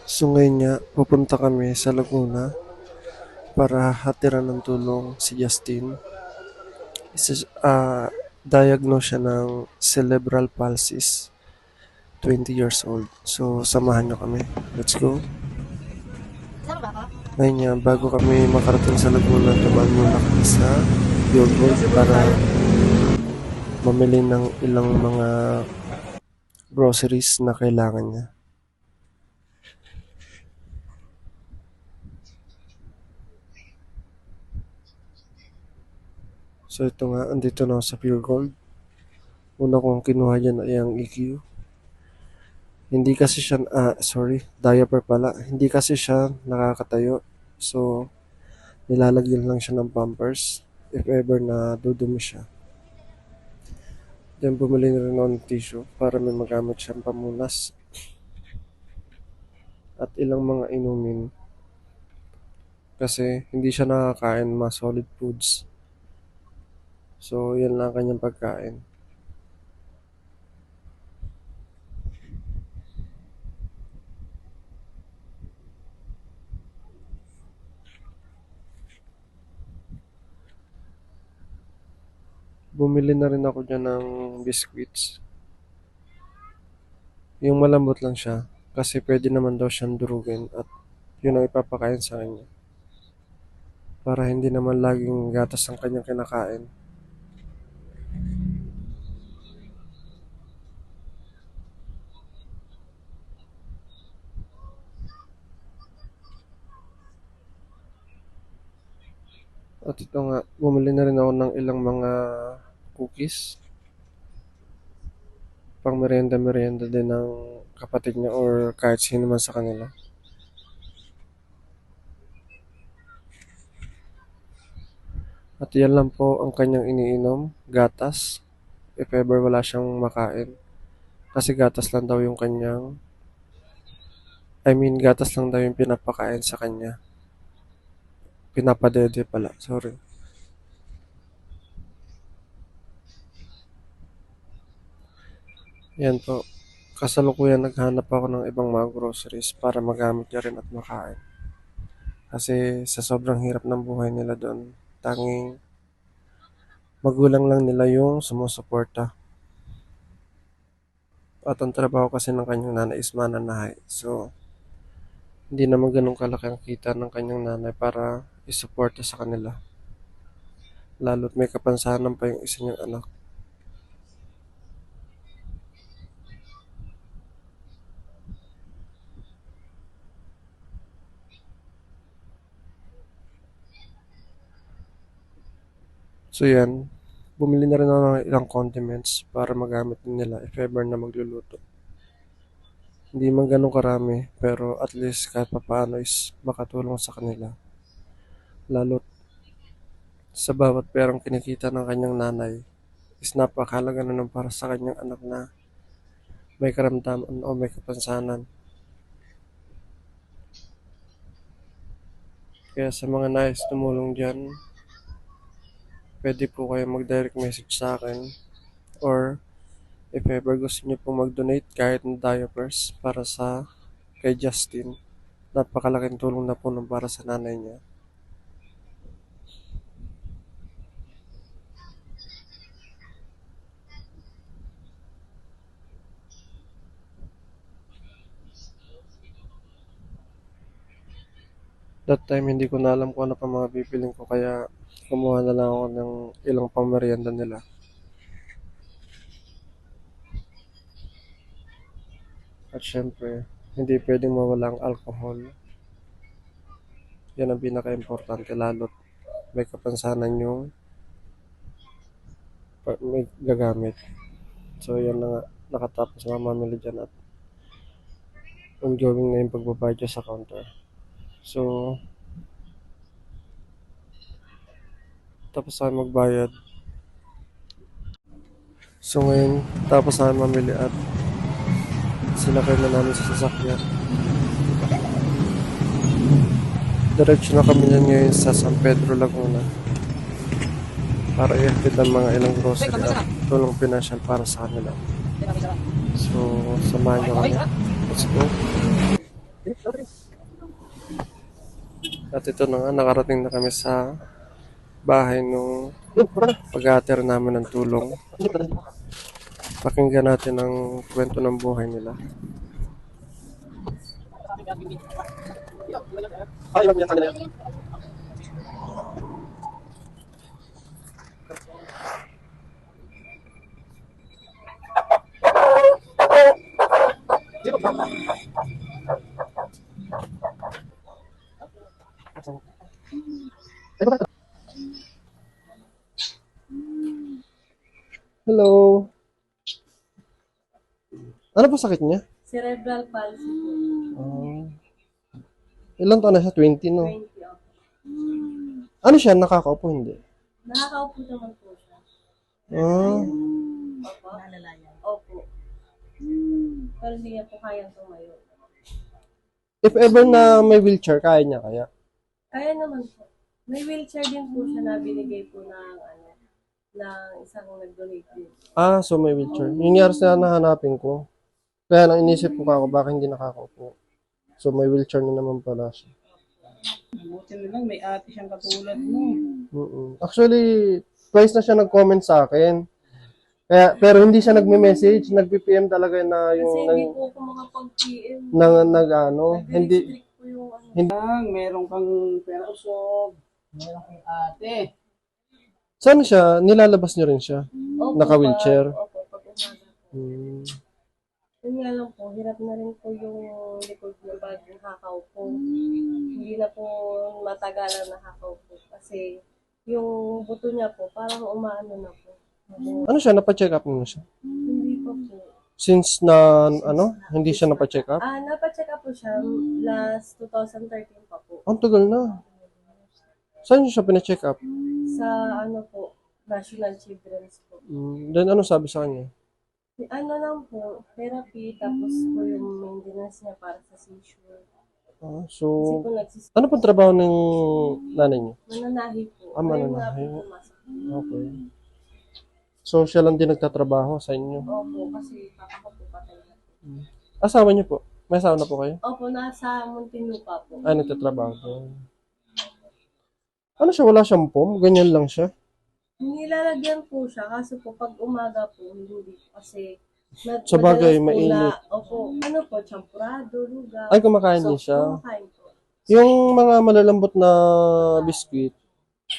So ngayon nga, pupunta kami sa Laguna para hatiran ng tulong si Justin. Diagnose siya ng cerebral palsy, 20 years old. So samahan niyo kami. Let's go. Ngayon nga, bago kami makarating sa Laguna, dumaan muna kami sa Pure Gold para mamili ng ilang mga groceries na kailangan niya. So ito nga, andito na ako sa Pure Gold. Una kong kinuha dyan ay ang EQ. Hindi kasi siya, diaper pala. Hindi kasi siya nakakatayo. So, nilalagyan lang siya ng pampers if ever na dudumi siya. Then bumili na rin ako ng tissue para may magamit siyang pamunas. At ilang mga inumin. Kasi hindi siya nakakain mga solid foods. So, yan lang kanyang pagkain. Bumili na rin ako dyan ng biscuits. Yung malambot lang siya. Kasi pwede naman daw siyang durugin at yun ang ipapakain sa kanya. Para hindi naman laging gatas ang kanyang kinakain. At ito nga, bumili na rin ako ng ilang mga cookies. Pang merienda din ng kapatid niya or kahit sino man sa kanila. At yan lang po ang kanyang iniinom, gatas, if ever wala siyang makain. Kasi gatas lang daw yung gatas lang daw yung pinapakain sa kanya. Pinapadede pala, sorry. Yan po. Kasalukuyan naghanap ako ng ibang mga groceries para magamit niya rin at makain. Kasi sa sobrang hirap ng buhay nila doon, tanging magulang lang nila yung sumusuporta. At ang trabaho kasi ng kanyang nanay is mananahay. So, hindi naman ganun kalaki ang kita ng kanyang nanay para isuporta sa kanila. Lalo't may kapansanan pa yung isa niyang anak. So yan, bumili na rin ako ng ilang condiments para magamit din nila if ever na magluluto. Hindi man ganun karami, pero at least kahit papaano is makatulong sa kanila. Lalo't sa bawat perang kinikita ng kanyang nanay is napakahalaga na nun para sa kanyang anak na may karamdaman o may kapansanan. Kaya sa mga nais tumulong dyan, pwede po kayo mag-direct message sa akin or if ever gusto niyo po mag-donate kahit ng diapers para sa kay Justin, napakalaking tulong na po nun para sa nanay niya. That time hindi ko na alam kung ano pa mga bibiling ko kaya kumuha na lang ako ng ilang pamerienda nila. At syempre, hindi pwedeng mawala ang alcohol. Yan ang pinaka-importante lalo't may kapansanan yung may gagamit. So yan na nga, nakatapos na mamili dyan at ongoing na yung pagbabayad sa counter. So, tapos na magbayad. So ngayon, tapos na mamili at sinakay na namin sa sasakyan. Diretso na kami yan ngayon sa San Pedro, Laguna. para ihatid ang mga ilang grocery at tulong pinansyal para sa kanila. So, samahan nyo kami. Let's go. At ito na nga, nakarating na kami sa bahay nung pag-aater namin ng tulong. Pakinggan natin ang kwento ng buhay nila. Hello. Ano po sakit niya? Cerebral palsy po. Ilang taon na siya? 20, no? 20 ako. Ano siya? Nakakaupo? Hindi. Nakakaupo naman po siya. Ah, Opo. Opo. Pero hindi niya po kayang tumayo. if ever na may wheelchair, kaya niya kaya? Kaya naman po. May wheelchair din po siya na binigay po ng isang nag-donate din. Ah, so may wheelchair. Yung years na nahanapin ko. Kaya nang inisip ko ako, baka hindi nakakaupo. So may wheelchair na naman pala siya. Buti na lang, may ate siyang katulad mo. Actually, twice na siya nag-comment sa akin. Kaya, pero hindi siya nagme-message, nag-PPM talaga na Kasi yung hindi po ako makapag-PM. hindi Nag-restrict po yung Meron kang pera usog, meron kang ate. saan siya, nilalabas niyo rin siya. Opo, Naka-wheelchair? Opo, pag umaga po. Yun nga lang po, hirap na rin po yung likod ng pag nakakaupo. Hindi na po matagalan nakakaupo. Kasi yung buto niya po, parang umaano na po. Ano siya, napa-check up mo na siya? Hindi pa po. Since na, hindi siya napa-check up? Napacheck up po siya last 2013 pa po. Ang tagal na. Saan niyo siya pina-check up? Sa po, National Children's po. Then ano sabi sa kanya? Lang po, therapy, tapos po yung maintenance niya para sa seizure. Kasi So, po ano pong trabaho ng nanay niyo? mananahi po. Mananahi. Ngayon nga po pumasok. Okay. So, siya lang din nagtatrabaho sa inyo? Opo, kasi papa ko po patay na. Asawa niyo po? May asawa na po kayo? Opo, nasa Muntinlupa po. Ay, nagtatrabaho doon. Ano siya? Wala siyang pom? Ganyan lang siya? Nilalagyan po siya, kaso po pag umaga po, hindi po kasi Sa bagay, madalas po mainit. opo, champurado, lugaw. Ay, kumakain din siya. Kumakain po. Yung mga malalambot na biscuit,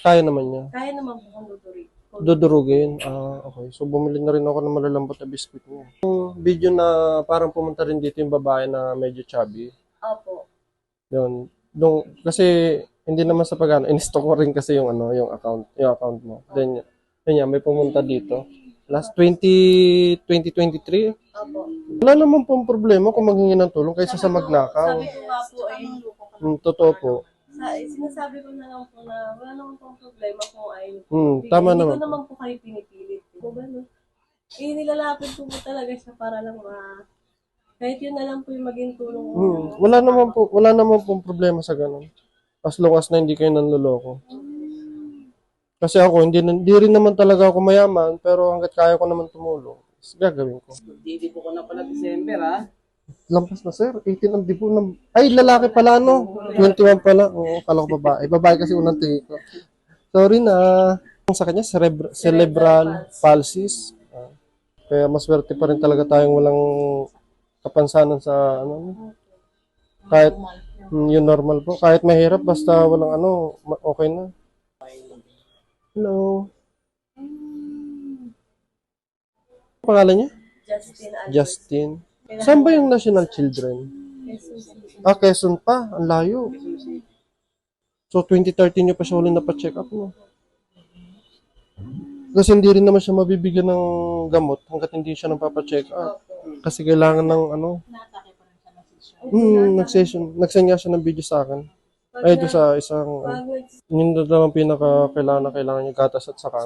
kaya naman niya. Kaya naman po kung duduri. Dudurugin. Okay. So, bumili na rin ako ng malalambot na biscuit niya. Yung video na parang pumunta rin dito yung babae na medyo chubby. Opo. Yun. Kasi hindi naman sa pag-ano, in-stock ko rin kasi yung account mo. Then, yun may pumunta dito. Last 2023. Opo. Wala naman pong problema kung maghingi ng tulong kaysa sa magnakaw. Sabi ko nga po Totoo po. sinasabi ko na lang po na wala naman pong problema kung ay Tama hindi naman ko naman po kayo pinipilit. Kung gano'n. Nilalapit ko po talaga siya para lang kahit yun na lang po yung maging tulong ko. Wala naman pong problema sa ganun. As long as na hindi kayo nanloloko. Kasi ako, hindi rin naman talaga ako mayaman, pero hanggat kaya ko naman tumulong, gagawin ko. Didipo ko na pala December, ha? Lampas na, sir. 18 ang dipo ng... Ay, lalaki pala, no? 21 pala. Oo, kala ko babae. Babae kasi unang tingin ko. Sorry na. Sa kanya, cerebral palsy. Kaya maswerte pa rin talaga tayong walang kapansanan sa kahit yung normal po. Kahit mahirap, basta walang okay na. Hello. Ano pangalan niya? Justin Albert. Justin. Saan ba yung National Children? Quezon pa. Ang layo. So, 2013 niyo pa siya ulit na-check up, no? Kasi hindi rin naman siya mabibigyan ng gamot hanggat hindi siya nagpapacheck up. Kasi kailangan ng nagsend nga siya ng video sa akin. Ay, doon sa isang, yun doon lang kailangan niya gatas at saka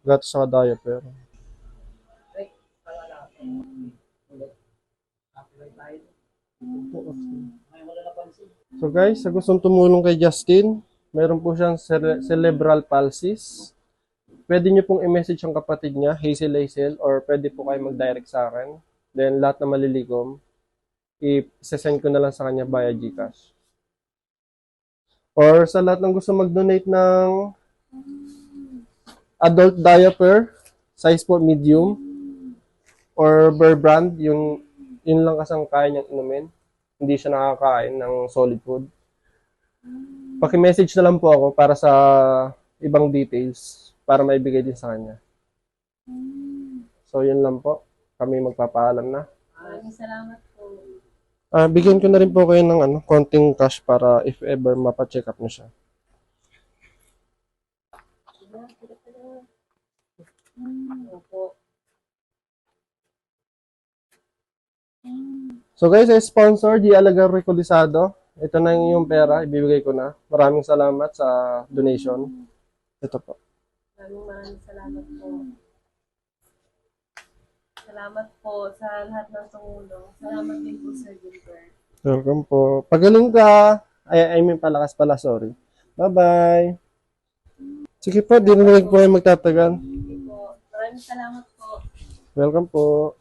gatas sa diaper. So guys, sa gustong tumulong kay Justin, meron po siyang cerebral palsy. pwede nyo pong i-message ang kapatid niya, Hazel, or pwede po kayo mag-direct sa akin. Then, lahat na malilikom, i-send ko na lang sa kanya via GCash. Or sa lahat ng gusto mag-donate ng adult diaper, size po medium, or Bear Brand, yun lang kasang kaya niyang inumin. Hindi siya nakakain ng solid food. Paki-message na lang po ako para sa ibang details para maibigay din sa kanya. So, yun lang po. Kami magpapaalam na. Maraming salamat po. Bigyan ko na rin po kayo ng konting cash para if ever mapacheck up na siya. Opo. So guys, sponsor, Di Alagar Recolisado. Ito na yung pera, ibibigay ko na. Maraming salamat sa donation. Ito po. Maraming salamat po. Salamat po sa lahat ng tumulong. Salamat din po, Sir Gilbert. Welcome po. Pagaling ka. I mean, palakas pala, sorry. Bye-bye. Sige po, di na rin po kayo magtatagal. Sige po. Maraming salamat po. Welcome po.